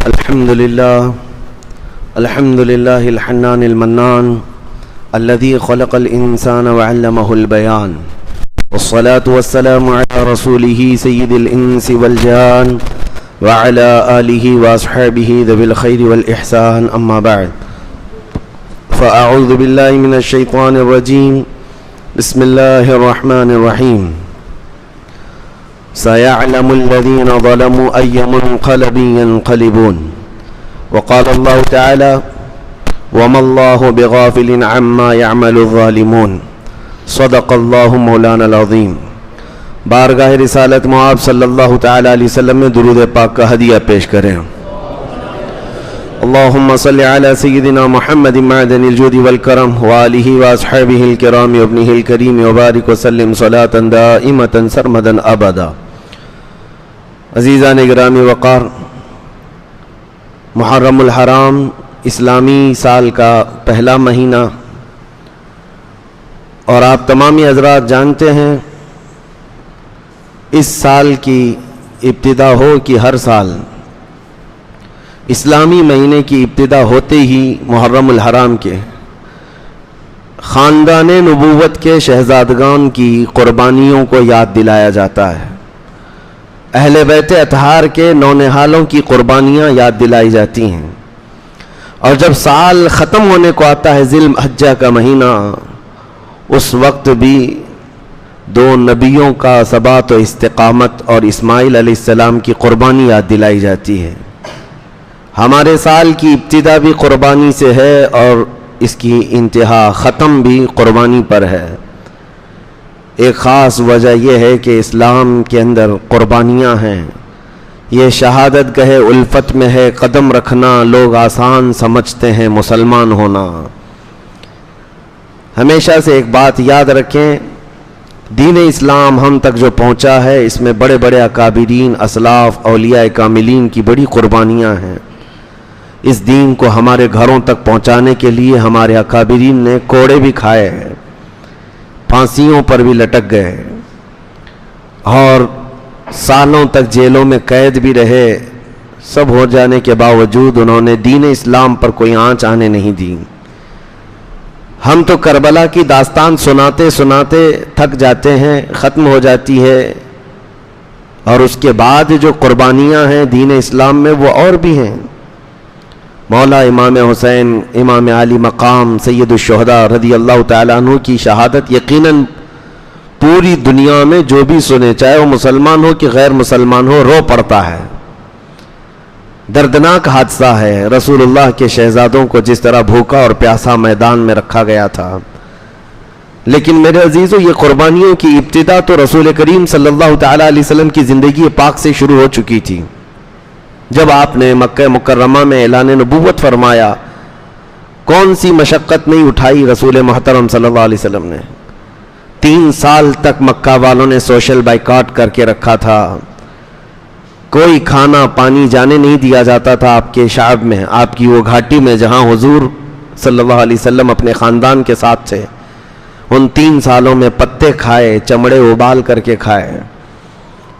الحمد لله الحنان المنان الذي خلق الإنسان وعلمه البيان، والصلاة والسلام على رسوله سيد الإنس والجان وعلى آله وأصحابه ذوي الخير والإحسان، أما بعد فأعوذ بالله من الشيطان الرجيم. بسم الله الرحمن الرحيم. سيعلم الذين ظلموا أي منقلب ينقلبون. وقال الله تعالى: وما الله بغافل عما يعمل الظالمون. صدق الله مولانا العظیم. بارگاہ رسالت معاب صلی اللہ تعالی علیہ وسلم میں درود پاک کا ہدیہ پیش کریں. اللہم صلی علی سیدنا محمد معدن الجود والکرم وآلہ واصحابہ الکرام وابنہ الکریم وبارک وسلم صلاة دائمة سرمدا ابدا. عزیزان گرامی وقار، محرم الحرام اسلامی سال کا پہلا مہینہ، اور آپ تمامی حضرات جانتے ہیں اس سال کی ابتدا ہو کہ ہر سال اسلامی مہینے کی ابتدا ہوتے ہی محرم الحرام کے خاندان نبوت کے شہزادگان کی قربانیوں کو یاد دلایا جاتا ہے. اہل بیت اطہار کے نونہالوں کی قربانیاں یاد دلائی جاتی ہیں. اور جب سال ختم ہونے کو آتا ہے ذی الحجہ کا مہینہ، اس وقت بھی دو نبیوں کا ثبات و استقامت اور اسماعیل علیہ السلام کی قربانی یاد دلائی جاتی ہے. ہمارے سال کی ابتدا بھی قربانی سے ہے اور اس کی انتہا ختم بھی قربانی پر ہے. ایک خاص وجہ یہ ہے کہ اسلام کے اندر قربانیاں ہیں. یہ شہادت گہے الفت میں ہے قدم رکھنا، لوگ آسان سمجھتے ہیں مسلمان ہونا. ہمیشہ سے ایک بات یاد رکھیں، دین اسلام ہم تک جو پہنچا ہے اس میں بڑے بڑے اکابرین، اسلاف، اولیاء کاملین کی بڑی قربانیاں ہیں. اس دین کو ہمارے گھروں تک پہنچانے کے لیے ہمارے اکابرین نے کوڑے بھی کھائے ہیں، پھانسیوں پر بھی لٹک گئے، اور سالوں تک جیلوں میں قید بھی رہے. سب ہو جانے کے باوجود انہوں نے دین اسلام پر کوئی آنچ آنے نہیں دی. ہم تو کربلا کی داستان سناتے سناتے تھک جاتے ہیں، ختم ہو جاتی ہے، اور اس کے بعد جو قربانیاں ہیں دین اسلام میں وہ اور بھی ہیں. مولا امام حسین امام علی مقام سید الشہداء رضی اللہ تعالیٰ عنہ کی شہادت یقیناً پوری دنیا میں جو بھی سنے، چاہے وہ مسلمان ہو کہ غیر مسلمان ہو، رو پڑتا ہے. دردناک حادثہ ہے. رسول اللہ کے شہزادوں کو جس طرح بھوکا اور پیاسا میدان میں رکھا گیا تھا. لیکن میرے عزیزو، یہ قربانیوں کی ابتدا تو رسول کریم صلی اللہ تعالیٰ علیہ وسلم کی زندگی پاک سے شروع ہو چکی تھی. جب آپ نے مکہ مکرمہ میں اعلان نبوت فرمایا، کون سی مشقت نہیں اٹھائی رسول محترم صلی اللہ علیہ وسلم نے. 3 سال تک مکہ والوں نے سوشل بائیکاٹ کر کے رکھا تھا. کوئی کھانا پانی جانے نہیں دیا جاتا تھا آپ کے شعب میں، آپ کی وہ گھاٹی میں جہاں حضور صلی اللہ علیہ وسلم اپنے خاندان کے ساتھ تھے. ان 3 سالوں میں پتے کھائے، چمڑے ابال کر کے کھائے.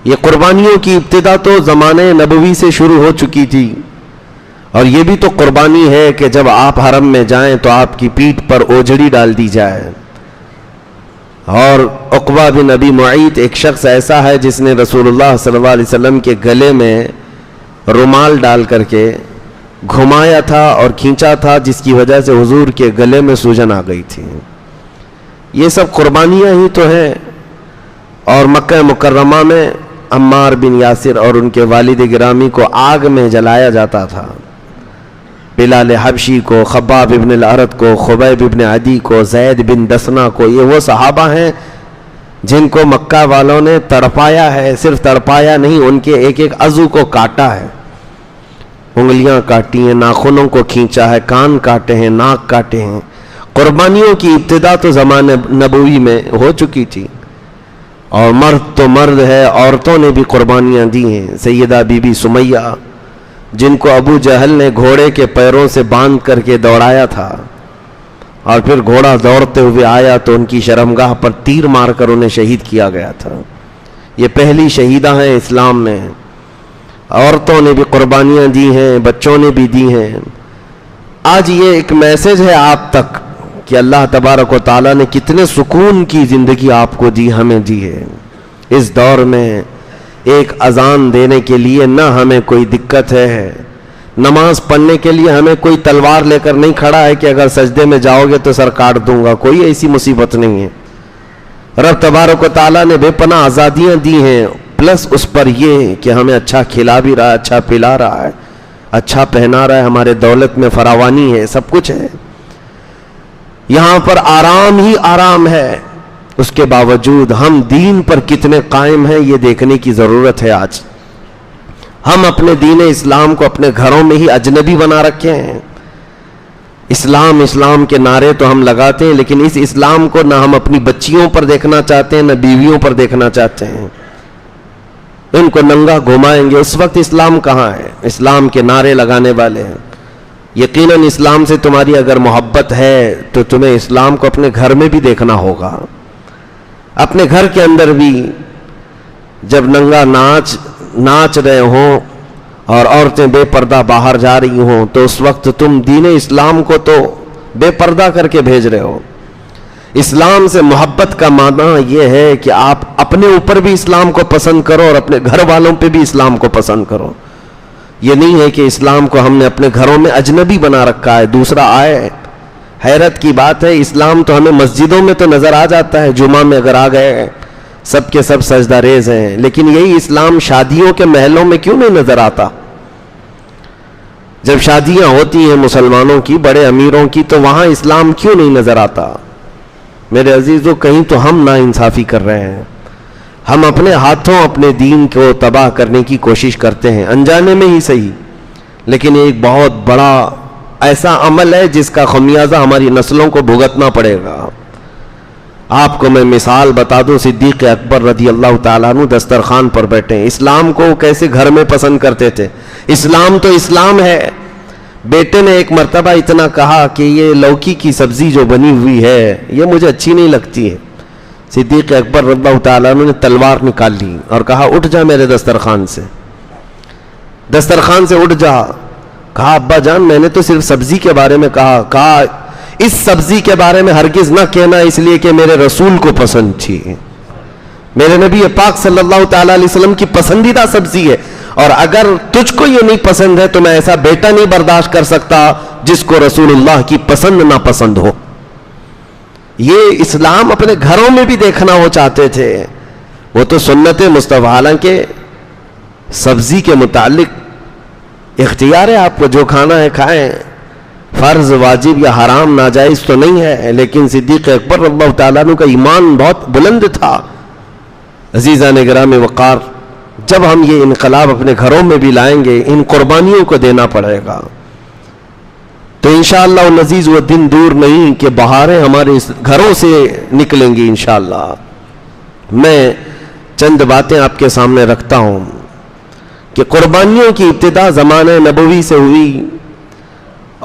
یہ قربانیوں کی ابتدا تو زمانے نبوی سے شروع ہو چکی تھی. اور یہ بھی تو قربانی ہے کہ جب آپ حرم میں جائیں تو آپ کی پیٹھ پر اوجڑی ڈال دی جائے. اور عقبہ بن ابی معیط ایک شخص ایسا ہے جس نے رسول اللہ صلی اللہ علیہ وسلم کے گلے میں رومال ڈال کر کے گھمایا تھا اور کھینچا تھا، جس کی وجہ سے حضور کے گلے میں سوجن آ گئی تھی. یہ سب قربانیاں ہی تو ہیں. اور مکہ مکرمہ میں عمار بن یاسر اور ان کے والد گرامی کو آگ میں جلایا جاتا تھا. بلال حبشی کو، خباب ابن الارت کو، خبیب ابن عدی کو، زید بن دسنہ کو، یہ وہ صحابہ ہیں جن کو مکہ والوں نے تڑپایا ہے. صرف تڑپایا نہیں، ان کے ایک ایک عضو کو کاٹا ہے. انگلیاں کاٹی ہیں، ناخنوں کو کھینچا ہے، کان کاٹے ہیں، ناک کاٹے ہیں. قربانیوں کی ابتدا تو زمانے نبوی میں ہو چکی تھی. اور مرد تو مرد ہے، عورتوں نے بھی قربانیاں دی ہیں. سیدہ بی بی سمیہ، جن کو ابو جہل نے گھوڑے کے پیروں سے باندھ کر کے دوڑایا تھا، اور پھر گھوڑا دوڑتے ہوئے آیا تو ان کی شرمگاہ پر تیر مار کر انہیں شہید کیا گیا تھا. یہ پہلی شہیدہ ہیں اسلام میں. عورتوں نے بھی قربانیاں دی ہیں, بچوں نے بھی دی ہیں. آج یہ ایک میسج ہے آپ تک کہ اللہ تبارک و تعالیٰ نے کتنے سکون کی زندگی آپ کو دی, ہمیں دی ہے. اس دور میں ایک اذان دینے کے لیے نہ ہمیں کوئی دقت ہے, نماز پڑھنے کے لیے ہمیں کوئی تلوار لے کر نہیں کھڑا ہے کہ اگر سجدے میں جاؤ گے تو سر کاٹ دوں گا, کوئی ایسی مصیبت نہیں ہے. رب تبارک و تعالیٰ نے بے پناہ آزادیاں دی ہیں, پلس اس پر یہ کہ ہمیں اچھا کھلا بھی رہا ہے, اچھا پلا رہا ہے, اچھا پہنا رہا ہے, ہمارے دولت میں فراوانی ہے, سب کچھ ہے. یہاں پر آرام ہی آرام ہے, اس کے باوجود ہم دین پر کتنے قائم ہیں یہ دیکھنے کی ضرورت ہے. آج ہم اپنے دین اسلام کو اپنے گھروں میں ہی اجنبی بنا رکھے ہیں. اسلام اسلام کے نعرے تو ہم لگاتے ہیں, لیکن اس اسلام کو نہ ہم اپنی بچیوں پر دیکھنا چاہتے ہیں, نہ بیویوں پر دیکھنا چاہتے ہیں. ان کو ننگا گھمائیں گے, اس وقت اسلام کہاں ہے؟ اسلام کے نعرے لگانے والے ہیں. یقیناً اسلام سے تمہاری اگر محبت ہے تو تمہیں اسلام کو اپنے گھر میں بھی دیکھنا ہوگا. اپنے گھر کے اندر بھی جب ننگا ناچ رہے ہوں اور عورتیں بے پردہ باہر جا رہی ہوں تو اس وقت تم دین اسلام کو تو بے پردہ کر کے بھیج رہے ہو. اسلام سے محبت کا معنی یہ ہے کہ آپ اپنے اوپر بھی اسلام کو پسند کرو اور اپنے گھر والوں پہ بھی اسلام کو پسند کرو. یہ نہیں ہے کہ اسلام کو ہم نے اپنے گھروں میں اجنبی بنا رکھا ہے, دوسرا آئے. حیرت کی بات ہے, اسلام تو ہمیں مسجدوں میں تو نظر آ جاتا ہے, جمعہ میں اگر آ گئے سب کے سب سجدہ ریز ہیں, لیکن یہی اسلام شادیوں کے محلوں میں کیوں نہیں نظر آتا؟ جب شادیاں ہوتی ہیں مسلمانوں کی, بڑے امیروں کی, تو وہاں اسلام کیوں نہیں نظر آتا؟ میرے عزیزو, کہیں تو ہم ناانصافی کر رہے ہیں. ہم اپنے ہاتھوں اپنے دین کو تباہ کرنے کی کوشش کرتے ہیں, انجانے میں ہی صحیح, لیکن ایک بہت بڑا ایسا عمل ہے جس کا خمیازہ ہماری نسلوں کو بھگتنا پڑے گا. آپ کو میں مثال بتا دوں, صدیق اکبر رضی اللہ تعالیٰ عنہ دسترخوان پر بیٹھے, اسلام کو کیسے گھر میں پسند کرتے تھے. اسلام تو اسلام ہے. بیٹے نے ایک مرتبہ اتنا کہا کہ یہ لوکی کی سبزی جو بنی ہوئی ہے یہ مجھے اچھی نہیں لگتی ہے. صدیق اکبر رضی اللہ تعالیٰ عنہ نے تلوار نکال لی اور کہا اٹھ جا میرے دسترخوان سے, دسترخوان سے اٹھ جا. کہا ابا جان میں نے تو صرف سبزی کے بارے میں کہا. کہا اس سبزی کے بارے میں ہرگز نہ کہنا, اس لیے کہ میرے رسول کو پسند تھی, میرے نبی پاک صلی اللہ تعالیٰ علیہ وسلم کی پسندیدہ سبزی ہے, اور اگر تجھ کو یہ نہیں پسند ہے تو میں ایسا بیٹا نہیں برداشت کر سکتا جس کو رسول اللہ کی پسند نہ پسند ہو. یہ اسلام اپنے گھروں میں بھی دیکھنا وہ چاہتے تھے. وہ تو سنت مصطفیٰ, حالانکہ سبزی کے متعلق اختیار ہے آپ کو, جو کھانا ہے کھائیں, فرض واجب یا حرام ناجائز تو نہیں ہے. لیکن صدیق اکبر رضی اللہ تعالیٰ عنہ کا ایمان بہت بلند تھا. عزیزان گرامی وقار, جب ہم یہ انقلاب اپنے گھروں میں بھی لائیں گے, ان قربانیوں کو دینا پڑے گا, تو انشاءاللہ العزیز وہ دن دور نہیں کہ بہاریں ہمارے گھروں سے نکلیں گی انشاءاللہ. میں چند باتیں آپ کے سامنے رکھتا ہوں کہ قربانیوں کی ابتدا زمانہ نبوی سے ہوئی,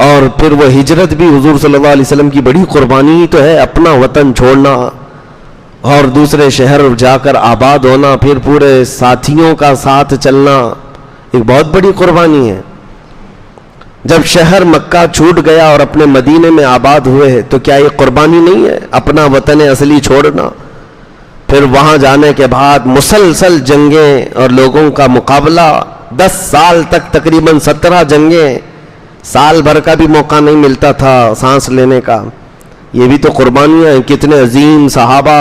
اور پھر وہ ہجرت بھی حضور صلی اللہ علیہ وسلم کی بڑی قربانی تو ہے, اپنا وطن چھوڑنا اور دوسرے شہر جا کر آباد ہونا, پھر پورے ساتھیوں کا ساتھ چلنا, ایک بہت بڑی قربانی ہے. جب شہر مکہ چھوٹ گیا اور اپنے مدینے میں آباد ہوئے تو کیا یہ قربانی نہیں ہے, اپنا وطن اصلی چھوڑنا؟ پھر وہاں جانے کے بعد مسلسل جنگیں اور لوگوں کا مقابلہ, 10 سال تک تقریباً 17 جنگیں, سال بھر کا بھی موقع نہیں ملتا تھا سانس لینے کا. یہ بھی تو قربانیاں ہیں. کتنے عظیم صحابہ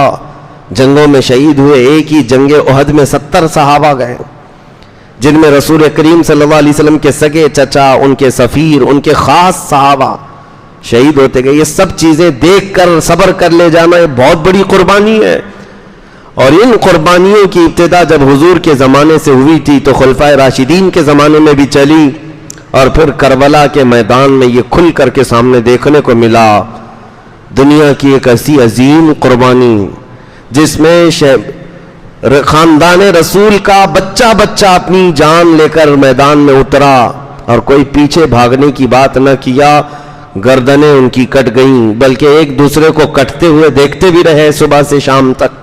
جنگوں میں شہید ہوئے. ایک ہی جنگ احد میں 70 صحابہ گئے, جن میں رسول کریم صلی اللہ علیہ وسلم کے سگے چچا, ان کے سفیر, ان کے خاص صحابہ شہید ہوتے گئے. یہ سب چیزیں دیکھ کر صبر کر لے جانا یہ بہت بڑی قربانی ہے. اور ان قربانیوں کی ابتدا جب حضور کے زمانے سے ہوئی تھی تو خلفائے راشدین کے زمانے میں بھی چلی, اور پھر کربلا کے میدان میں یہ کھل کر کے سامنے دیکھنے کو ملا. دنیا کی ایک ایسی عظیم قربانی جس میں خاندان رسول کا بچہ بچہ اپنی جان لے کر میدان میں اترا, اور کوئی پیچھے بھاگنے کی بات نہ کیا. گردنیں ان کی کٹ گئیں, بلکہ ایک دوسرے کو کٹتے ہوئے دیکھتے بھی رہے صبح سے شام تک.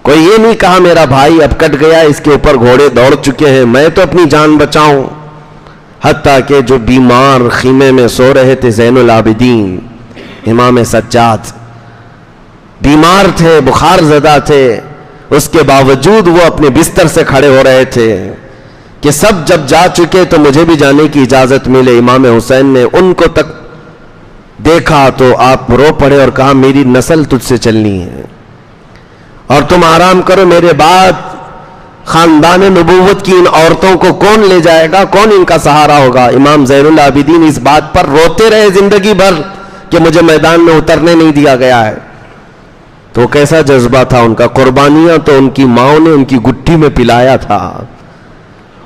کوئی یہ نہیں کہا میرا بھائی اب کٹ گیا, اس کے اوپر گھوڑے دوڑ چکے ہیں, میں تو اپنی جان بچاؤں. حتیٰ کہ جو بیمار خیمے میں سو رہے تھے, زین العابدین امام سجاد بیمار تھے, بخار زدہ تھے, اس کے باوجود وہ اپنے بستر سے کھڑے ہو رہے تھے کہ سب جب جا چکے تو مجھے بھی جانے کی اجازت ملے. امام حسین نے ان کو تک دیکھا تو آپ رو پڑے اور کہا میری نسل تجھ سے چلنی ہے اور تم آرام کرو, میرے بعد خاندان نبوت کی ان عورتوں کو کون لے جائے گا, کون ان کا سہارا ہوگا. امام زین العابدین اس بات پر روتے رہے زندگی بھر کہ مجھے میدان میں اترنے نہیں دیا گیا ہے. تو کیسا جذبہ تھا ان کا, قربانیاں تو ان کی ماں نے ان کی گٹھی میں پلایا تھا,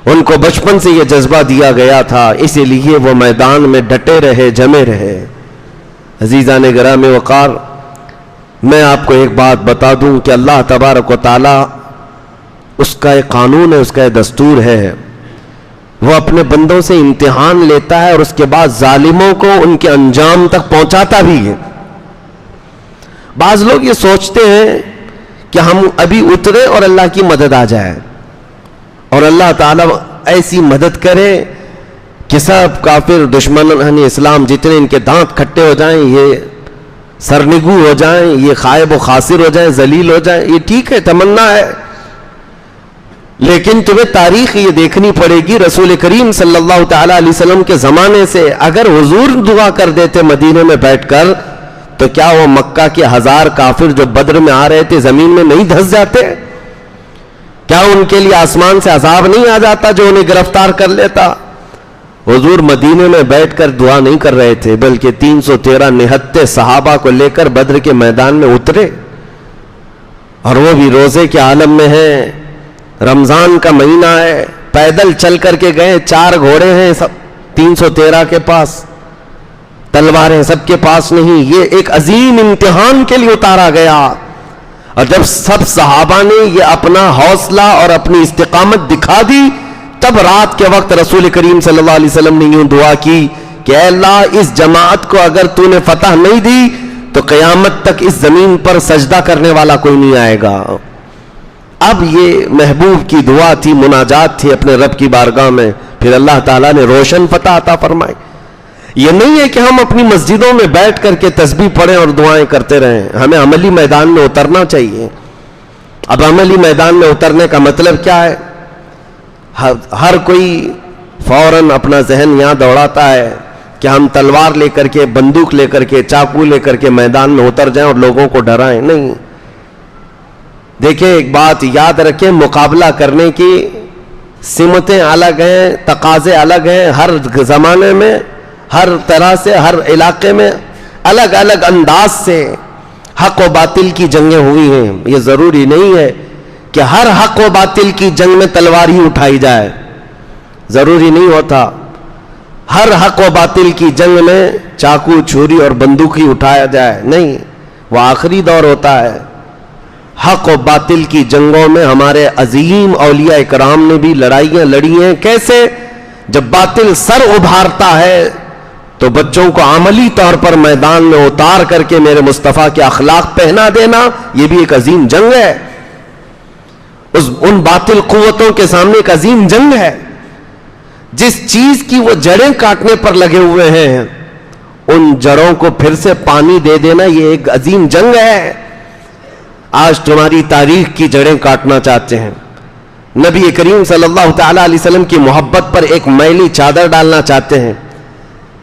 ان کو بچپن سے یہ جذبہ دیا گیا تھا, اسی لیے وہ میدان میں ڈٹے رہے, جمے رہے. عزیزان گرامی وقار, میں آپ کو ایک بات بتا دوں کہ اللہ تبارک و تعالی اس کا ایک قانون ہے, اس کا ایک دستور ہے, وہ اپنے بندوں سے امتحان لیتا ہے اور اس کے بعد ظالموں کو ان کے انجام تک پہنچاتا بھی ہے. بعض لوگ یہ سوچتے ہیں کہ ہم ابھی اترے اور اللہ کی مدد آ جائے اور اللہ تعالیٰ ایسی مدد کرے کہ سب کافر دشمن اسلام جتنے ان کے دانت کھٹے ہو جائیں, یہ سرنگو ہو جائیں, یہ خائب و خاسر ہو جائیں, ذلیل ہو جائیں. یہ ٹھیک ہے, تمنا ہے, لیکن تمہیں تاریخ یہ دیکھنی پڑے گی. رسول کریم صلی اللہ تعالی علیہ وسلم کے زمانے سے اگر حضور دعا کر دیتے مدینے میں بیٹھ کر, تو کیا وہ مکہ کے 1000 کافر جو بدر میں آ رہے تھے زمین میں نہیں دھس جاتے؟ کیا ان کے لیے آسمان سے عذاب نہیں آ جاتا جو انہیں گرفتار کر لیتا؟ حضور مدینے میں بیٹھ کر دعا نہیں کر رہے تھے, بلکہ 313 نہتے صحابہ کو لے کر بدر کے میدان میں اترے, اور وہ بھی روزے کے عالم میں ہیں, رمضان کا مہینہ ہے, پیدل چل کر کے گئے, 4 گھوڑے ہیں سب 313 کے پاس, تلواریں سب کے پاس نہیں. یہ ایک عظیم امتحان کے لیے اتارا گیا, اور جب سب صحابہ نے یہ اپنا حوصلہ اور اپنی استقامت دکھا دی, تب رات کے وقت رسول کریم صلی اللہ علیہ وسلم نے یوں دعا کی کہ اے اللہ اس جماعت کو اگر تو نے فتح نہیں دی تو قیامت تک اس زمین پر سجدہ کرنے والا کوئی نہیں آئے گا. اب یہ محبوب کی دعا تھی, مناجات تھی اپنے رب کی بارگاہ میں, پھر اللہ تعالیٰ نے روشن فتح عطا فرمائی. یہ نہیں ہے کہ ہم اپنی مسجدوں میں بیٹھ کر کے تسبیح پڑھیں اور دعائیں کرتے رہیں, ہمیں عملی میدان میں اترنا چاہیے. اب عملی میدان میں اترنے کا مطلب کیا ہے؟ ہر کوئی فوراً اپنا ذہن یہاں دوڑاتا ہے کہ ہم تلوار لے کر کے, بندوق لے کر کے, چاقو لے کر کے میدان میں اتر جائیں اور لوگوں کو ڈرائیں. نہیں, دیکھیں ایک بات یاد رکھیں, مقابلہ کرنے کی سمتیں الگ ہیں, تقاضے الگ ہیں, ہر زمانے میں ہر طرح سے ہر علاقے میں الگ الگ انداز سے حق و باطل کی جنگیں ہوئی ہیں. یہ ضروری نہیں ہے کہ ہر حق و باطل کی جنگ میں تلوار ہی اٹھائی جائے, ضروری نہیں ہوتا. ہر حق و باطل کی جنگ میں چاقو, چھری اور بندوق ہی اٹھایا جائے, نہیں, وہ آخری دور ہوتا ہے. حق و باطل کی جنگوں میں ہمارے عظیم اولیاء اکرام نے بھی لڑائیاں لڑی ہیں. کیسے؟ جب باطل سر ابھارتا ہے تو بچوں کو عملی طور پر میدان میں اتار کر کے میرے مصطفیٰ کے اخلاق پہنا دینا, یہ بھی ایک عظیم جنگ ہے. ان باطل قوتوں کے سامنے ایک عظیم جنگ ہے. جس چیز کی وہ جڑیں کاٹنے پر لگے ہوئے ہیں, ان جڑوں کو پھر سے پانی دے دینا, یہ ایک عظیم جنگ ہے. آج تمہاری تاریخ کی جڑیں کاٹنا چاہتے ہیں, نبی کریم صلی اللہ تعالی علیہ وسلم کی محبت پر ایک میلی چادر ڈالنا چاہتے ہیں.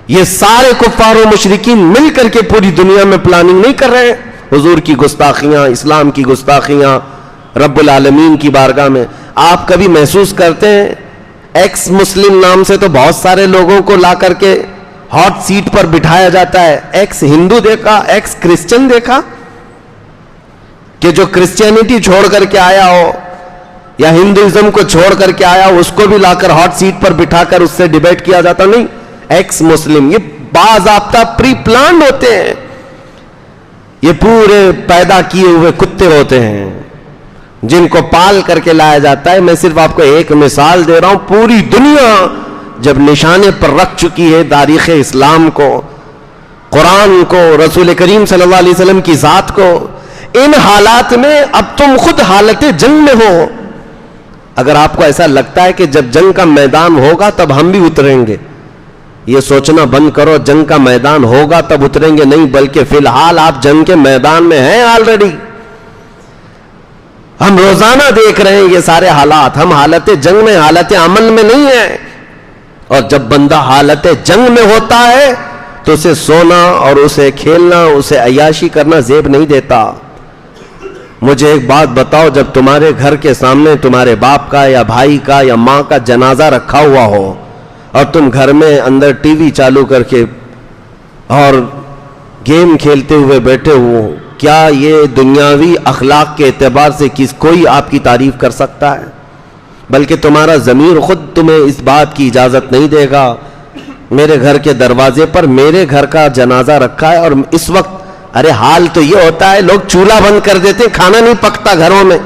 یہ سارے کفار و مشرکین مل کر کے پوری دنیا میں پلاننگ نہیں کر رہے. حضور کی گستاخیاں, اسلام کی گستاخیاں رب العالمین کی بارگاہ میں. آپ کبھی محسوس کرتے ہیں ایکس مسلم نام سے تو بہت سارے لوگوں کو لا کر کے ہاٹ سیٹ پر بٹھایا جاتا ہے. ایکس ہندو دیکھا, ایکس کرسچن دیکھا کہ جو کرسچینٹی چھوڑ کر کے آیا ہو یا ہندوازم کو چھوڑ کر کے آیا ہو, اس کو بھی لا کر ہاٹ سیٹ پر بٹھا کر اس سے ڈیبیٹ کیا جاتا. نہیں, ایکس مسلم, یہ باضابطہ پری پلانڈ ہوتے ہیں, یہ پورے پیدا کیے ہوئے کتے ہوتے ہیں جن کو پال کر کے لایا جاتا ہے. میں صرف آپ کو ایک مثال دے رہا ہوں. پوری دنیا جب نشانے پر رکھ چکی ہے تاریخ اسلام کو, قرآن کو, رسول کریم صلی اللہ علیہ وسلم کی ذات کو, ان حالات میں اب تم خود حالت جنگ میں ہو. اگر آپ کو ایسا لگتا ہے کہ جب جنگ کا میدان ہوگا تب ہم بھی اتریں گے، یہ سوچنا بند کرو. جنگ کا میدان ہوگا تب اتریں گے نہیں، بلکہ فی الحال آپ جنگ کے میدان میں ہیں آلریڈی. ہم روزانہ دیکھ رہے ہیں یہ سارے حالات. ہم حالت جنگ میں، حالت عمل میں نہیں ہیں. اور جب بندہ حالت جنگ میں ہوتا ہے تو اسے سونا اور اسے کھیلنا، اسے عیاشی کرنا زیب نہیں دیتا. مجھے ایک بات بتاؤ، جب تمہارے گھر کے سامنے تمہارے باپ کا یا بھائی کا یا ماں کا جنازہ رکھا ہوا ہو اور تم گھر میں اندر ٹی وی چالو کر کے اور گیم کھیلتے ہوئے بیٹھے ہو، کیا یہ دنیاوی اخلاق کے اعتبار سے کوئی آپ کی تعریف کر سکتا ہے؟ بلکہ تمہارا ضمیر خود تمہیں اس بات کی اجازت نہیں دے گا. میرے گھر کے دروازے پر میرے گھر کا جنازہ رکھا ہے اور اس وقت، ارے حال تو یہ ہوتا ہے لوگ چولہا بند کر دیتے، کھانا نہیں پکتا گھروں میں.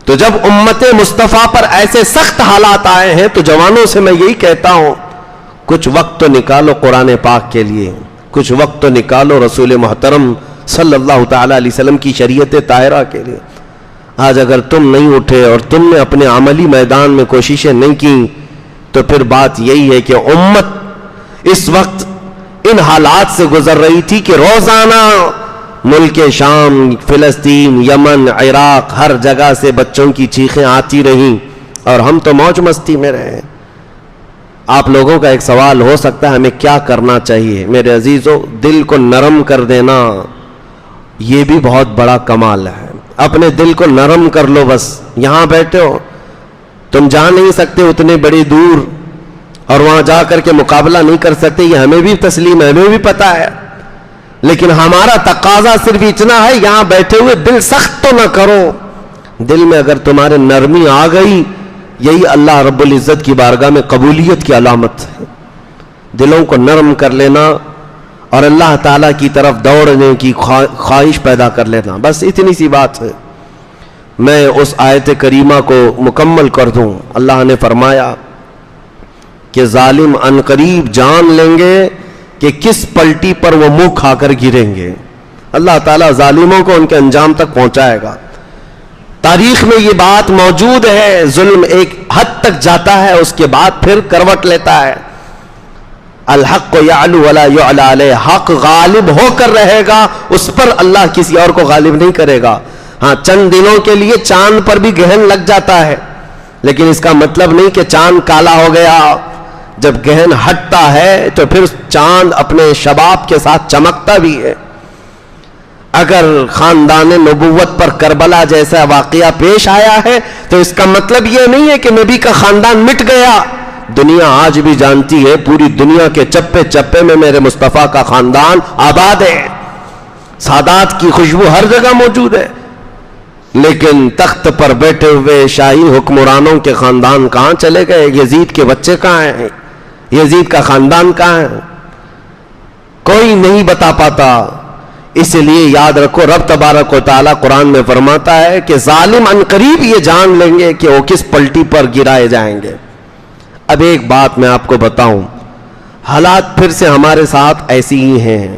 تو جب امت مصطفیٰ پر ایسے سخت حالات آئے ہیں تو جوانوں سے میں یہی کہتا ہوں، کچھ وقت تو نکالو قرآن پاک کے لیے، کچھ وقت تو نکالو رسول محترم صلی اللہ تعالی علیہ وسلم کی شریعت طاہرہ کے لیے. آج اگر تم نہیں اٹھے اور تم نے اپنے عملی میدان میں کوششیں نہیں کی تو پھر بات یہی ہے کہ امت اس وقت ان حالات سے گزر رہی تھی کہ روزانہ ملک شام، فلسطین، یمن، عراق، ہر جگہ سے بچوں کی چیخیں آتی رہیں اور ہم تو موج مستی میں رہے. آپ لوگوں کا ایک سوال ہو سکتا ہے ہمیں کیا کرنا چاہیے؟ میرے عزیزو، دل کو نرم کر دینا یہ بھی بہت بڑا کمال ہے. اپنے دل کو نرم کر لو. بس یہاں بیٹھے ہو، تم جا نہیں سکتے اتنے بڑی دور اور وہاں جا کر کے مقابلہ نہیں کر سکتے، یہ ہمیں بھی تسلیم ہے، ہمیں بھی پتا ہے. لیکن ہمارا تقاضا صرف اتنا ہے، یہاں بیٹھے ہوئے دل سخت تو نہ کرو. دل میں اگر تمہارے نرمی آ گئی، یہی اللہ رب العزت کی بارگاہ میں قبولیت کی علامت ہے. دلوں کو نرم کر لینا اور اللہ تعالیٰ کی طرف دوڑنے کی خواہش پیدا کر لینا، بس اتنی سی بات ہے. میں اس آیت کریمہ کو مکمل کر دوں. اللہ نے فرمایا کہ ظالم عنقریب جان لیں گے کہ کس پلٹی پر وہ منہ کھا کر گریں گے. اللہ تعالیٰ ظالموں کو ان کے انجام تک پہنچائے گا. تاریخ میں یہ بات موجود ہے، ظلم ایک حد تک جاتا ہے، اس کے بعد پھر کروٹ لیتا ہے. الحق یعلو ولا یعلی علیہ، حق غالب ہو کر رہے گا، اس پر اللہ کسی اور کو غالب نہیں کرے گا. ہاں، چند دنوں کے لیے چاند پر بھی گہن لگ جاتا ہے، لیکن اس کا مطلب نہیں کہ چاند کالا ہو گیا. جب گہن ہٹتا ہے تو پھر چاند اپنے شباب کے ساتھ چمکتا بھی ہے. اگر خاندان نبوت پر کربلا جیسا واقعہ پیش آیا ہے تو اس کا مطلب یہ نہیں ہے کہ نبی کا خاندان مٹ گیا. دنیا آج بھی جانتی ہے، پوری دنیا کے چپے چپے میں میرے مصطفیٰ کا خاندان آباد ہے، سادات کی خوشبو ہر جگہ موجود ہے. لیکن تخت پر بیٹھے ہوئے شاہی حکمرانوں کے خاندان کہاں چلے گئے؟ یزید کے بچے کہاں ہیں؟ یزید کا خاندان کہاں ہے؟ کوئی نہیں بتا پاتا. اس لیے یاد رکھو، رب تبارک و تعالیٰ قرآن میں فرماتا ہے کہ ظالم عنقریب یہ جان لیں گے کہ وہ کس پلٹی پر گرائے جائیں گے. اب ایک بات میں آپ کو بتاؤں، حالات پھر سے ہمارے ساتھ ایسی ہی ہیں.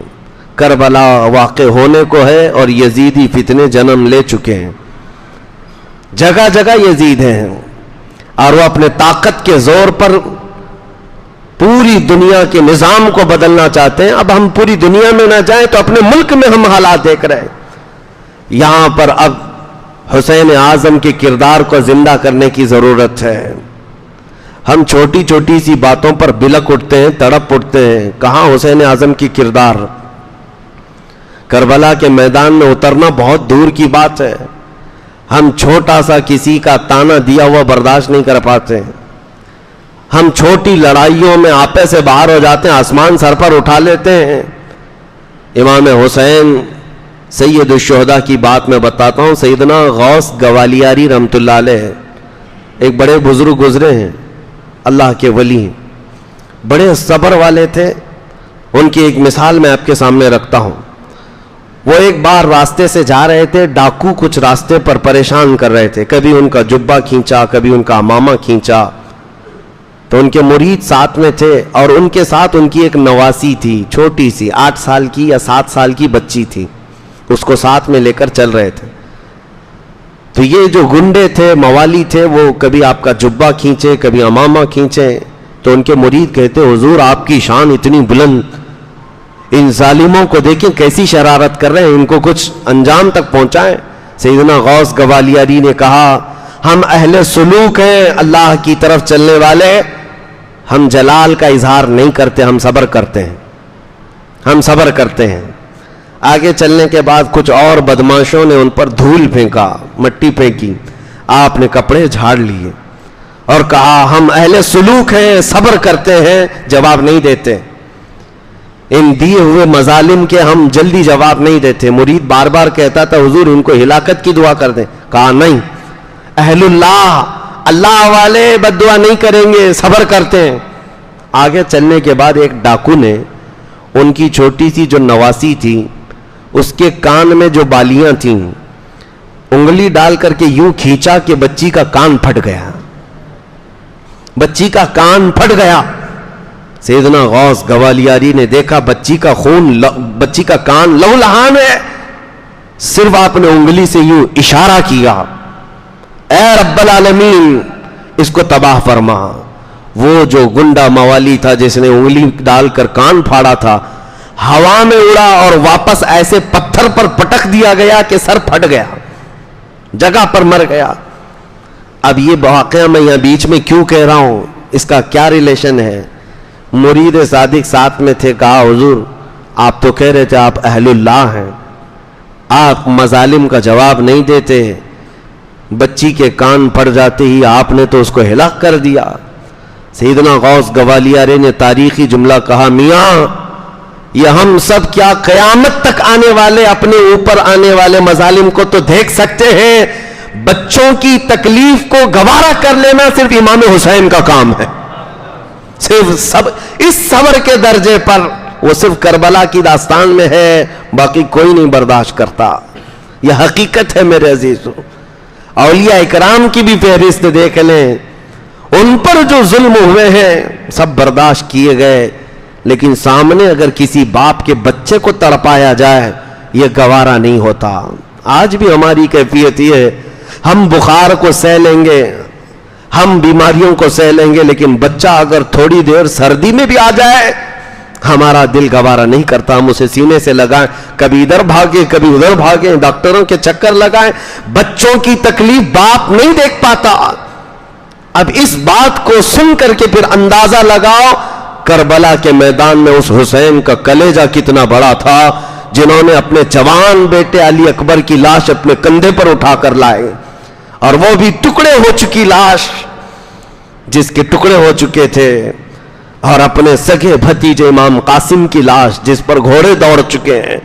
کربلا واقع ہونے کو ہے اور یزیدی فتنے جنم لے چکے ہیں. جگہ جگہ یزید ہیں اور وہ اپنے طاقت کے زور پر پوری دنیا کے نظام کو بدلنا چاہتے ہیں. اب ہم پوری دنیا میں نہ جائیں تو اپنے ملک میں ہم حالات دیکھ رہے ہیں. یہاں پر اب حسین اعظم کے کردار کو زندہ کرنے کی ضرورت ہے. ہم چھوٹی چھوٹی سی باتوں پر بلک اٹھتے ہیں، تڑپ اٹھتے ہیں. کہاں حسین اعظم کی کردار؟ کربلا کے میدان میں اترنا بہت دور کی بات ہے. ہم چھوٹا سا کسی کا تانا دیا ہوا برداشت نہیں کر پاتے. ہم چھوٹی لڑائیوں میں آپے سے باہر ہو جاتے ہیں، آسمان سر پر اٹھا لیتے ہیں. امام حسین سید الشہداء کی بات میں بتاتا ہوں. سیدنا غوث گوالیاری رحمت اللہ علیہ ایک بڑے بزرگ گزرے ہیں، اللہ کے ولی، بڑے صبر والے تھے. ان کی ایک مثال میں آپ کے سامنے رکھتا ہوں. وہ ایک بار راستے سے جا رہے تھے، ڈاکو کچھ راستے پر پریشان کر رہے تھے، کبھی ان کا جبہ کھینچا، کبھی ان کا امامہ کھینچا. تو ان کے مرید ساتھ میں تھے اور ان کے ساتھ ان کی ایک نواسی تھی، چھوٹی سی 8 سال کی یا 7 سال کی بچی تھی. اس کو ساتھ میں لے کر چل رہے تھے. تو یہ جو گنڈے تھے، موالی تھے، وہ کبھی آپ کا جبہ کھینچے، کبھی امامہ کھینچے. تو ان کے مرید کہتے حضور آپ کی شان اتنی بلند، ان ظالموں کو دیکھیں کیسی شرارت کر رہے ہیں، ان کو کچھ انجام تک پہنچائیں. سیدنا غوث گوالیاری نے کہا ہم اہل سلوک ہیں، اللہ کی طرف چلنے والے، ہم جلال کا اظہار نہیں کرتے، ہم صبر کرتے ہیں، ہم صبر کرتے ہیں. آگے چلنے کے بعد کچھ اور بدماشوں نے ان پر دھول پھینکا، مٹی پھینکی. آپ نے کپڑے جھاڑ لیے اور کہا ہم اہل سلوک ہیں، صبر کرتے ہیں، جواب نہیں دیتے. ان دیے ہوئے مظالم کے ہم جلدی جواب نہیں دیتے. مرید بار بار کہتا تھا حضور ان کو ہلاکت کی دعا کر دیں. کہا نہیں، اہل اللہ والے بد دعا نہیں کریں گے، صبر کرتے ہیں. آگے چلنے کے بعد ایک ڈاکو نے ان کی چھوٹی سی جو نواسی تھی اس کے کان میں جو بالیاں تھیں انگلی ڈال کر کے یوں کھینچا کہ بچی کا کان پھٹ گیا، بچی کا کان پھٹ گیا. سیدنا غوث گوالیاری نے دیکھا بچی کا خون، بچی کا کان لہولہان ہے. صرف آپ نے انگلی سے یوں اشارہ کیا، اے رب العالمین اس کو تباہ فرما. وہ جو گنڈا موالی تھا جس نے انگلی ڈال کر کان پھاڑا تھا، ہوا میں اڑا اور واپس ایسے پتھر پر پٹک دیا گیا کہ سر پھٹ گیا، جگہ پر مر گیا. اب یہ واقعہ میں یہاں بیچ میں کیوں کہہ رہا ہوں، اس کا کیا ریلیشن ہے؟ مرید صادق ساتھ میں تھے. کہا حضور آپ تو کہہ رہے تھے آپ اہل اللہ ہیں، آپ مظالم کا جواب نہیں دیتے، بچی کے کان پھٹ جاتے ہی آپ نے تو اس کو ہلاک کر دیا. سیدنا غوث گوالیاری نے تاریخی جملہ کہا میاں یہ ہم سب کیا قیامت تک آنے والے اپنے اوپر آنے والے مظالم کو تو دیکھ سکتے ہیں، بچوں کی تکلیف کو گوارا کر لینا صرف امام حسین کا کام ہے. صرف اس صبر کے درجے پر وہ صرف کربلا کی داستان میں ہے، باقی کوئی نہیں برداشت کرتا. یہ حقیقت ہے میرے عزیزو. اولیاء اکرام کی بھی فہرست دیکھ لیں، ان پر جو ظلم ہوئے ہیں سب برداشت کیے گئے، لیکن سامنے اگر کسی باپ کے بچے کو تڑپایا جائے یہ گوارا نہیں ہوتا. آج بھی ہماری کیفیت یہ ہے، ہم بخار کو سہ لیں گے، ہم بیماریوں کو سہ لیں گے، لیکن بچہ اگر تھوڑی دیر سردی میں بھی آ جائے ہمارا دل گوارا نہیں کرتا. ہم اسے سینے سے لگائیں، کبھی ادھر بھاگیں کبھی ادھر بھاگیں، ڈاکٹروں کے چکر لگائیں، بچوں کی تکلیف باپ نہیں دیکھ پاتا. اب اس بات کو سن کر کے پھر اندازہ لگاؤ کربلا کے میدان میں اس حسین کا کلیجہ کتنا بڑا تھا، جنہوں نے اپنے جوان بیٹے علی اکبر کی لاش اپنے کندھے پر اٹھا کر لائے، اور وہ بھی ٹکڑے ہو چکی لاش، جس کے ٹکڑے ہو چکے تھے، اور اپنے سگے بھتیجے امام قاسم کی لاش جس پر گھوڑے دوڑ چکے ہیں،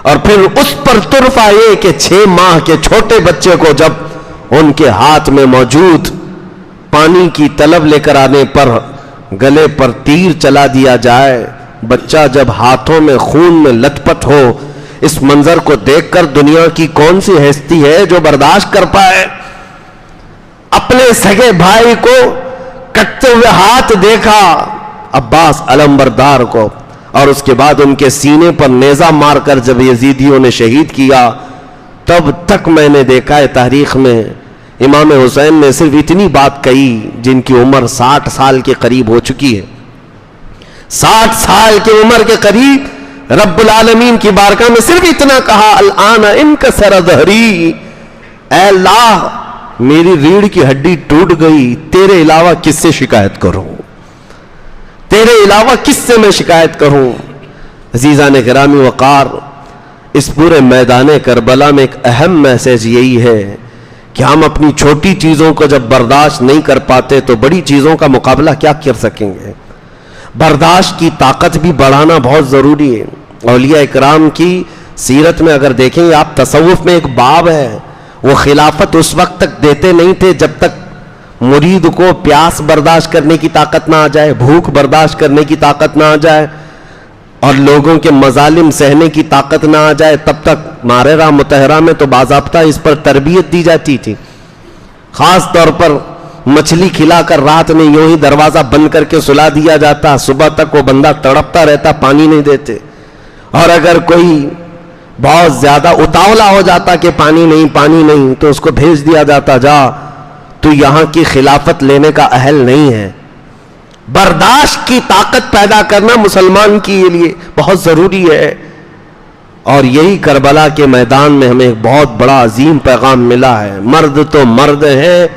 اور پھر اس پر طرفہ یہ کہ 6 ماہ کے چھوٹے بچے کو جب ان کے ہاتھ میں موجود پانی کی طلب لے کر آنے پر گلے پر تیر چلا دیا جائے، بچہ جب ہاتھوں میں خون میں لت پت ہو، اس منظر کو دیکھ کر دنیا کی کون سی ہستی ہے جو برداشت کر پائے؟ اپنے سگے بھائی کو کٹتے ہوئے ہاتھ دیکھا، عباس علمبردار کو، اور اس کے بعد ان کے سینے پر نیزہ مار کر جب یزیدیوں نے شہید کیا، تب تک میں نے دیکھا ہے تاریخ میں امام حسین نے صرف اتنی بات کہی، جن کی عمر 60 سال کے قریب ہو چکی ہے. 60 سال کی عمر کے قریب رب العالمین کی بارگاہ میں صرف اتنا کہا، الآن انکسر ظہری، اے اللہ میری ریڑھ کی ہڈی ٹوٹ گئی، تیرے علاوہ کس سے شکایت کروں، تیرے علاوہ کس سے میں شکایت کروں. عزیزان گرامی وقار، اس پورے میدان کربلا میں ایک اہم میسج یہی ہے کہ ہم اپنی چھوٹی چیزوں کو جب برداشت نہیں کر پاتے تو بڑی چیزوں کا مقابلہ کیا کر سکیں گے. برداشت کی طاقت بھی بڑھانا بہت ضروری ہے. اولیاء اکرام کی سیرت میں اگر دیکھیں گے آپ، تصوف میں ایک باب ہے، وہ خلافت اس وقت تک دیتے نہیں تھے جب تک مرید کو پیاس برداشت کرنے کی طاقت نہ آ جائے، بھوک برداشت کرنے کی طاقت نہ آ جائے، اور لوگوں کے مظالم سہنے کی طاقت نہ آ جائے. تب تک مارے متحرہ میں تو باضابطہ اس پر تربیت دی جاتی تھی. خاص طور پر مچھلی کھلا کر رات میں یوں ہی دروازہ بند کر کے سلا دیا جاتا، صبح تک وہ بندہ تڑپتا رہتا، پانی نہیں دیتے. اور اگر کوئی بہت زیادہ اتاولا ہو جاتا کہ پانی نہیں تو اس کو بھیج دیا جاتا، جا تو یہاں کی خلافت لینے کا اہل نہیں ہے۔ برداشت کی طاقت پیدا کرنا مسلمان کے لیے بہت ضروری ہے، اور یہی کربلا کے میدان میں ہمیں ایک بہت بڑا عظیم پیغام ملا ہے۔ مرد تو مرد ہے۔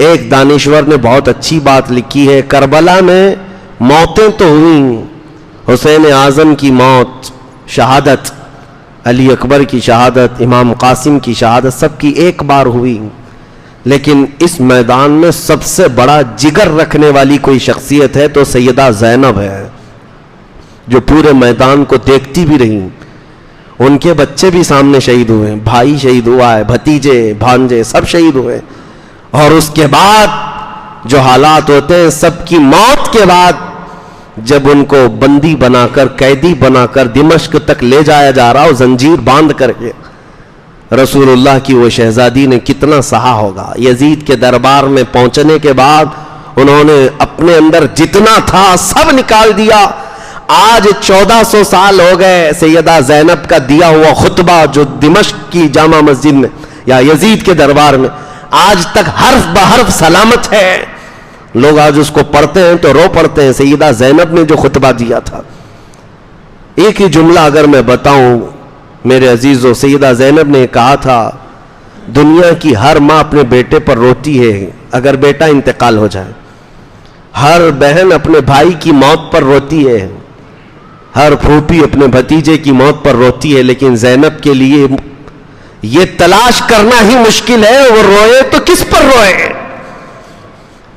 ایک دانشور نے بہت اچھی بات لکھی ہے، کربلا میں موتیں تو ہوئیں، حسین اعظم کی موت، شہادت، علی اکبر کی شہادت، امام قاسم کی شہادت، سب کی ایک بار ہوئی، لیکن اس میدان میں سب سے بڑا جگر رکھنے والی کوئی شخصیت ہے تو سیدہ زینب ہے، جو پورے میدان کو دیکھتی بھی رہی۔ ان کے بچے بھی سامنے شہید ہوئے، بھائی شہید ہوا ہے، بھتیجے بھانجے سب شہید ہوئے، اور اس کے بعد جو حالات ہوتے ہیں، سب کی موت کے بعد جب ان کو بندی بنا کر، قیدی بنا کر دمشق تک لے جایا جا رہا، زنجیر باندھ کر کے، رسول اللہ کی وہ شہزادی نے کتنا سہا ہوگا۔ یزید کے دربار میں پہنچنے کے بعد انہوں نے اپنے اندر جتنا تھا سب نکال دیا۔ آج 1400 سال ہو گئے سیدہ زینب کا دیا ہوا خطبہ جو دمشق کی جامع مسجد میں یا یزید کے دربار میں آج تک حرف بحرف سلامت ہے۔ لوگ آج اس کو پڑھتے ہیں تو رو پڑتے ہیں۔ سیدہ زینب نے جو خطبہ دیا تھا، ایک ہی جملہ اگر میں بتاؤں میرے عزیزو، سیدہ زینب نے کہا تھا، دنیا کی ہر ماں اپنے بیٹے پر روتی ہے اگر بیٹا انتقال ہو جائے، ہر بہن اپنے بھائی کی موت پر روتی ہے، ہر پھوپھی اپنے بھتیجے کی موت پر روتی ہے، لیکن زینب کے لیے یہ تلاش کرنا ہی مشکل ہے وہ روئے تو کس پر روئے،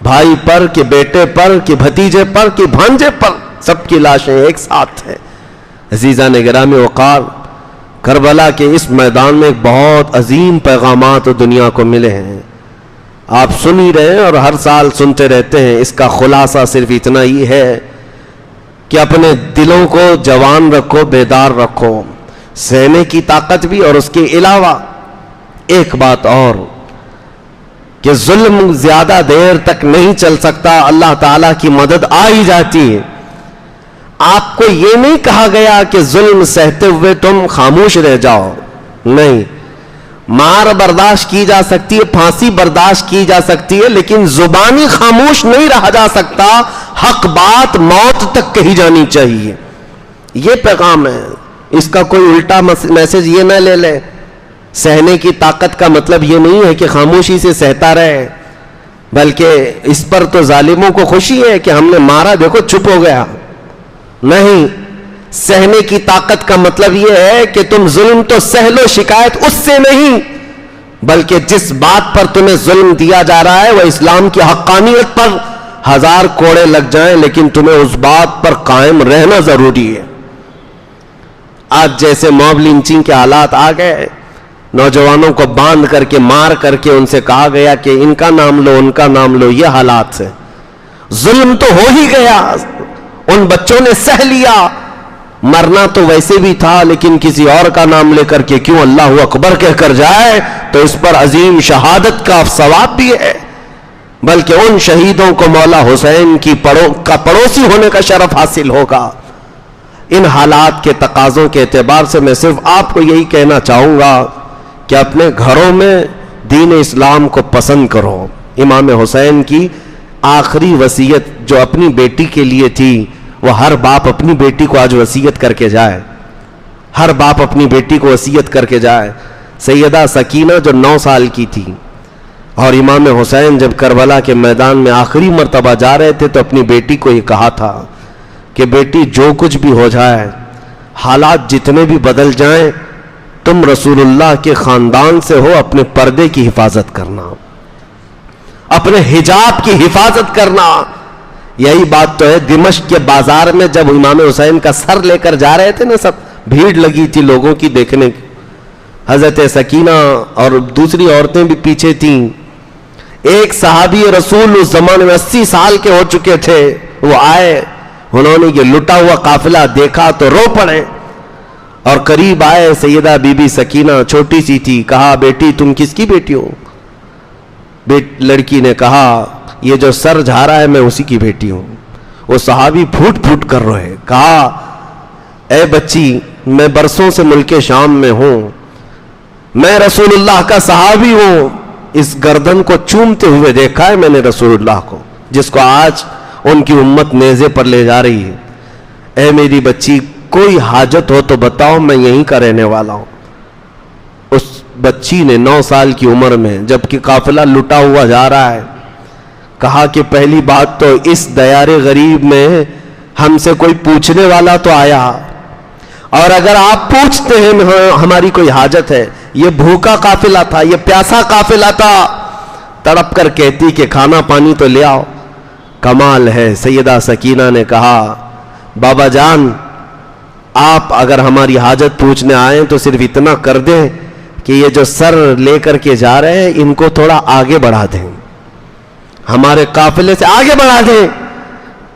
بھائی پر کہ بیٹے پر کہ بھتیجے پر کہ بھانجے پر، سب کی لاشیں ایک ساتھ ہیں۔ عزیزان گرامی وقار، کربلا کے اس میدان میں ایک بہت عظیم پیغامات دنیا کو ملے ہیں، آپ سن ہی رہے ہیں اور ہر سال سنتے رہتے ہیں۔ اس کا خلاصہ صرف اتنا ہی ہے کہ اپنے دلوں کو جوان رکھو، بیدار رکھو، سہنے کی طاقت بھی، اور اس کے علاوہ ایک بات اور کہ ظلم زیادہ دیر تک نہیں چل سکتا، اللہ تعالیٰ کی مدد آ ہی جاتی ہے۔ آپ کو یہ نہیں کہا گیا کہ ظلم سہتے ہوئے تم خاموش رہ جاؤ، نہیں، مار برداشت کی جا سکتی ہے، پھانسی برداشت کی جا سکتی ہے، لیکن زبانی خاموش نہیں رہا جا سکتا، حق بات موت تک کہی جانی چاہیے، یہ پیغام ہے۔ اس کا کوئی الٹا میسج یہ نہ لے لے، سہنے کی طاقت کا مطلب یہ نہیں ہے کہ خاموشی سے سہتا رہے، بلکہ اس پر تو ظالموں کو خوشی ہے کہ ہم نے مارا، دیکھو چپ ہو گیا، نہیں، سہنے کی طاقت کا مطلب یہ ہے کہ تم ظلم تو سہ لو، شکایت اس سے نہیں، بلکہ جس بات پر تمہیں ظلم دیا جا رہا ہے وہ اسلام کی حقانیت پر 1000 کوڑے لگ جائیں، لیکن تمہیں اس بات پر قائم رہنا ضروری ہے۔ آج جیسے موب لنچنگ کے حالات آ گئے، نوجوانوں کو باندھ کر کے مار کر کے ان سے کہا گیا کہ ان کا نام لو، ان کا نام لو، یہ حالات سے ظلم تو ہو ہی گیا، ان بچوں نے سہ لیا، مرنا تو ویسے بھی تھا، لیکن کسی اور کا نام لے کر کے کیوں اللہ اکبر کہہ کر جائے تو اس پر عظیم شہادت کا ثواب بھی ہے، بلکہ ان شہیدوں کو مولا حسین کی پڑوسی ہونے کا شرف حاصل ہوگا۔ ان حالات کے تقاضوں کے اعتبار سے میں صرف آپ کو یہی کہنا چاہوں گا کہ اپنے گھروں میں دین اسلام کو پسند کرو۔ امام حسین کی آخری وصیت جو اپنی بیٹی کے لیے تھی، وہ ہر باپ اپنی بیٹی کو آج وصیت کر کے جائے، ہر باپ اپنی بیٹی کو وصیت کر کے جائے۔ سیدہ سکینہ جو 9 سال کی تھی، اور امام حسین جب کربلا کے میدان میں آخری مرتبہ جا رہے تھے تو اپنی بیٹی کو یہ کہا تھا کہ بیٹی جو کچھ بھی ہو جائے، حالات جتنے بھی بدل جائیں، تم رسول اللہ کے خاندان سے ہو، اپنے پردے کی حفاظت کرنا، اپنے حجاب کی حفاظت کرنا۔ یہی بات تو ہے، دمشق کے بازار میں جب امام حسین کا سر لے کر جا رہے تھے نا، سب بھیڑ لگی تھی لوگوں کی دیکھنے کی، حضرت سکینہ اور دوسری عورتیں بھی پیچھے تھیں۔ ایک صحابی رسول اس زمانے میں 80 سال کے ہو چکے تھے، وہ آئے، انہوں نے یہ لٹا ہوا قافلہ دیکھا تو رو پڑے، اور قریب آئے، سیدہ بی بی سکینہ چھوٹی سی تھی، کہا بیٹی تم کس کی بیٹی ہو؟ لڑکی نے کہا یہ جو سر جھا رہا ہے میں اسی کی بیٹی ہوں۔ وہ صحابی پھوٹ پھوٹ کر روئے، کہا اے بچی میں برسوں سے ملک شام میں ہوں، میں رسول اللہ کا صحابی ہوں، اس گردن کو چومتے ہوئے دیکھا ہے میں نے رسول اللہ کو، جس کو آج ان کی امت نیزے پر لے جا رہی ہے۔ اے میری بچی، کوئی حاجت ہو تو بتاؤ، میں یہیں کا رہنے والا ہوں۔ اس بچی نے 9 سال کی عمر میں، جبکہ قافلہ لٹا ہوا جا رہا ہے، کہا کہ پہلی بات تو اس دیار غریب میں ہم سے کوئی پوچھنے والا تو آیا، اور اگر آپ پوچھتے ہیں ہماری کوئی حاجت ہے، یہ بھوکا قافلہ تھا، یہ پیاسا قافلہ تھا، تڑپ کر کہتی کہ کھانا پانی تو لے آؤ۔ کمال ہے، سیدہ سکینہ نے کہا بابا جان آپ اگر ہماری حاجت پوچھنے آئیں تو صرف اتنا کر دیں کہ یہ جو سر لے کر کے جا رہے ہیں ان کو تھوڑا آگے بڑھا دیں، ہمارے قافلے سے آگے بڑھا دیں۔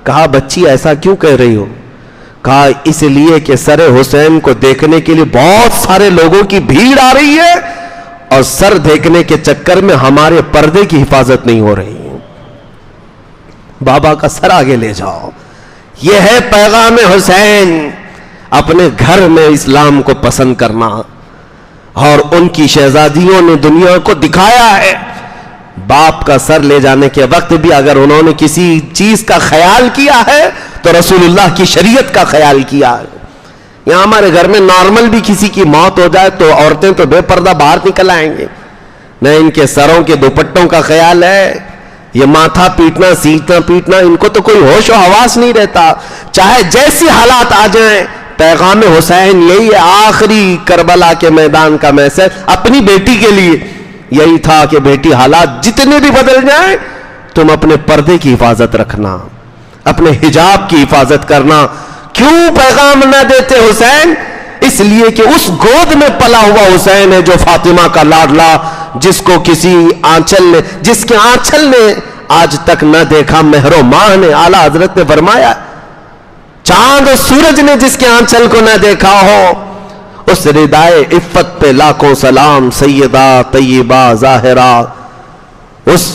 کہا بچی ایسا کیوں کہہ رہی ہو؟ کہا اس لیے کہ سر حسین کو دیکھنے کے لیے بہت سارے لوگوں کی بھیڑ آ رہی ہے، اور سر دیکھنے کے چکر میں ہمارے پردے کی حفاظت نہیں ہو رہی۔ بابا کا سر آگے لے جاؤ۔ یہ ہے پیغام حسین، اپنے گھر میں اسلام کو پسند کرنا، اور ان کی شہزادیوں نے دنیا کو دکھایا ہے۔ باپ کا سر لے جانے کے وقت بھی اگر انہوں نے کسی چیز کا خیال کیا ہے تو رسول اللہ کی شریعت کا خیال کیا ہے۔ یہاں ہمارے گھر میں نارمل بھی کسی کی موت ہو جائے تو عورتیں تو بے پردہ باہر نکل آئیں گے، نہ ان کے سروں کے دوپٹوں کا خیال ہے، یہ ماتھا پیٹنا سینٹنا پیٹنا، ان کو تو کوئی ہوش و حواس نہیں رہتا، چاہے جیسی حالات آ جائیں۔ پیغام حسین یہی ہے، آخری کربلا کے میدان کا میسج اپنی بیٹی کے لیے یہی تھا کہ بیٹی حالات جتنے بھی بدل جائیں تم اپنے پردے کی حفاظت رکھنا، اپنے حجاب کی حفاظت کرنا۔ کیوں پیغام نہ دیتے حسین؟ اس لیے کہ اس گود میں پلا ہوا حسین ہے جو فاطمہ کا لاڈلا، جس کو کسی آنچل نے، جس کے آنچل نے آج تک نہ دیکھا مہر و ماہ نے، اعلیٰ حضرت نے فرمایا چاند و سورج نے جس کے آنچل کو نہ دیکھا ہو، اس ردائے عفت پہ لاکھوں سلام، سیدہ طیبہ ظاہرہ، اس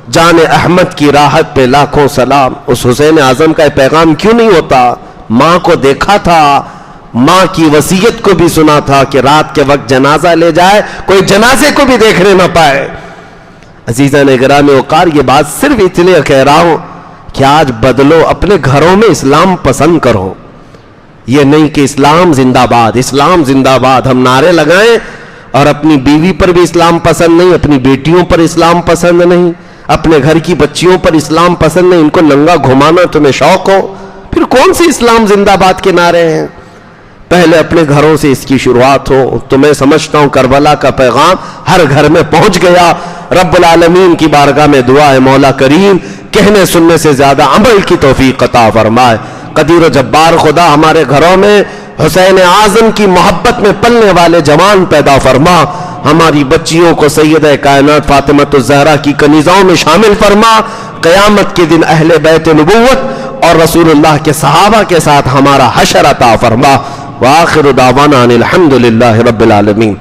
جان احمد کی راحت پہ لاکھوں سلام۔ اس حسین اعظم کا پیغام کیوں نہیں ہوتا؟ ماں کو دیکھا تھا، ماں کی وصیت کو بھی سنا تھا کہ رات کے وقت جنازہ لے جائے، کوئی جنازے کو بھی دیکھنے نہ پائے۔ عزیزان گرامی وقار، یہ بات صرف اس لیے کہہ رہا ہوں کہ آج بدلو، اپنے گھروں میں اسلام پسند کرو۔ یہ نہیں کہ اسلام زندہ باد، اسلام زندہ باد ہم نعرے لگائیں اور اپنی بیوی پر بھی اسلام پسند نہیں، اپنی بیٹیوں پر اسلام پسند نہیں، اپنے گھر کی بچیوں پر اسلام پسند نہیں، ان کو ننگا گھمانا تمہیں شوق ہو، پھر کون سی اسلام زندہ باد کے نعرے ہیں؟ پہلے اپنے گھروں سے اس کی شروعات ہو۔ تو میں سمجھتا ہوں کربلا کا پیغام ہر گھر میں پہنچ گیا۔ رب العالمین کی بارگاہ میں دعا ہے مولا کریم کہنے سننے سے زیادہ عمل کی توفیق عطا فرمائے۔ قدیر و جبار خدا ہمارے گھروں میں حسین اعظم کی محبت میں پلنے والے جوان پیدا فرما، ہماری بچیوں کو سیدہ کائنات فاطمہ الزہرا کی کنیزوں میں شامل فرما، قیامت کے دن اہل بیت نبوت اور رسول اللہ کے صحابہ کے ساتھ ہمارا حشر عطا فرما۔ وآخر دعوانا ان الحمد للہ رب العالمین۔